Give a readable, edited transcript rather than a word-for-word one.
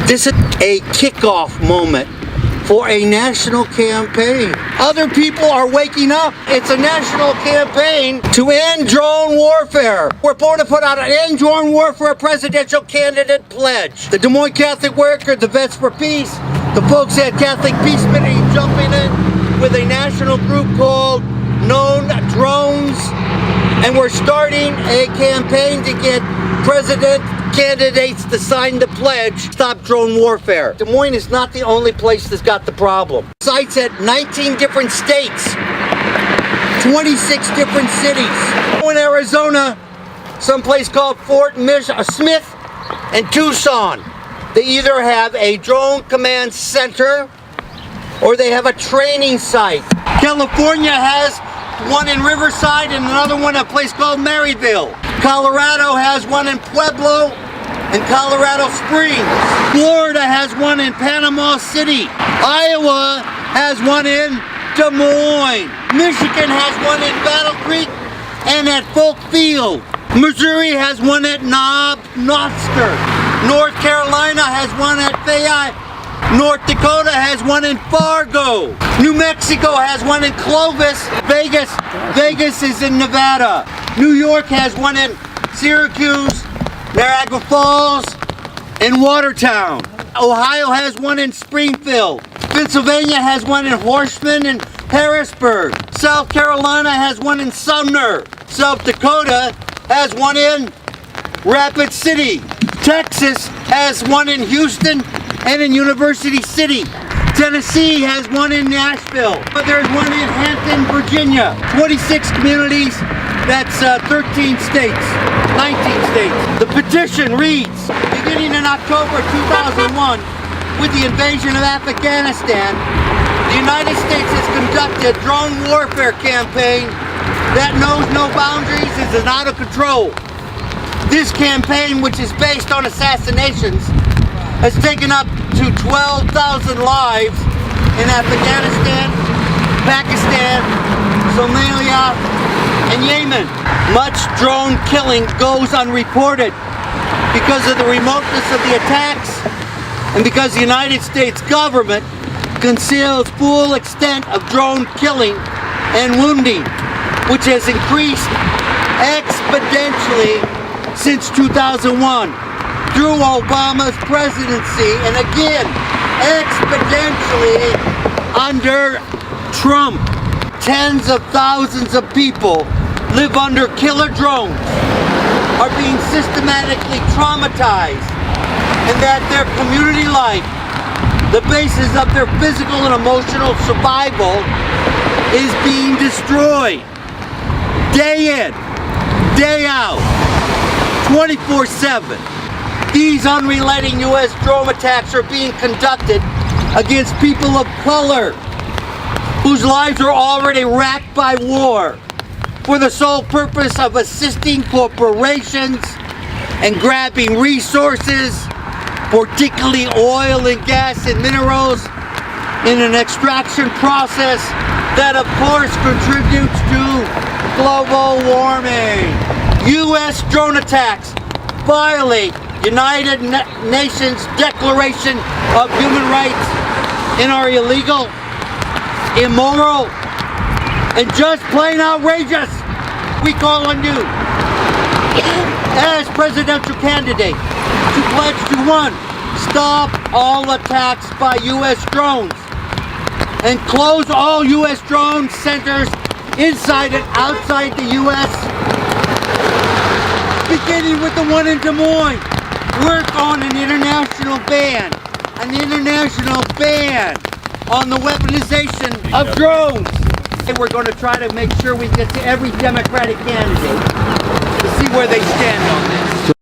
This is a kickoff moment for a national campaign. Other people are waking up. It's a national campaign to end drone warfare. We're going to put out an end drone warfare presidential candidate pledge. The Des Moines Catholic Worker, the Vets for Peace, the folks at Catholic Peace Committee jumping in with a national group called Known Drones. And we're starting a campaign to get president candidates to sign the pledge, Stop Drone Warfare. Des Moines is not the only place that's got the problem. Sites at 19 different states, 26 different cities. In Arizona, someplace called Fort Smith and Tucson. They either have a drone command center or they have a training site. California has one in Riverside and another one at a place called Maryville. Colorado has one in Pueblo and Colorado Springs. Florida has one in Panama City. Iowa has one in Des Moines. Michigan has one in Battle Creek and at Folk Field. Missouri has one at Noster. North Carolina has one at Fayette. North Dakota has one in Fargo. New Mexico has one in Clovis. Vegas is in Nevada. New York has one in Syracuse, Niagara Falls, and Watertown. Ohio has one in Springfield. Pennsylvania has one in Horsham and Harrisburg. South Carolina has one in Sumner. South Dakota has one in Rapid City. Texas has one in Houston and in University City. Tennessee has one in Nashville. But there's one in Hampton, Virginia. 26 communities, that's 13 states, 19 states. The petition reads, beginning in October 2001, with the invasion of Afghanistan, the United States has conducted a drone warfare campaign that knows no boundaries and is out of control. This campaign, which is based on assassinations, has taken up to 12,000 lives in Afghanistan, Pakistan, Somalia, and Yemen. Much drone killing goes unreported because of the remoteness of the attacks and because the United States government conceals full extent of drone killing and wounding, which has increased exponentially since 2001. Through Obama's presidency, and again, exponentially under Trump. Tens of thousands of people live under killer drones, are being systematically traumatized, and that their community life, the basis of their physical and emotional survival, is being destroyed. Day in, day out, 24/7. These unrelenting U.S. drone attacks are being conducted against people of color whose lives are already racked by war for the sole purpose of assisting corporations and grabbing resources, particularly oil and gas and minerals, in an extraction process that of course contributes to global warming. U.S. drone attacks violate United Nations Declaration of Human Rights and are illegal, immoral, and just plain outrageous. We call on you as presidential candidate to pledge to 1. Stop all attacks by U.S. drones and close all U.S. drone centers inside and outside the U.S., beginning with the one in Des Moines. Work on an international ban on the weaponization of drones. And we're going to try to make sure we get to every Democratic candidate to see where they stand on this.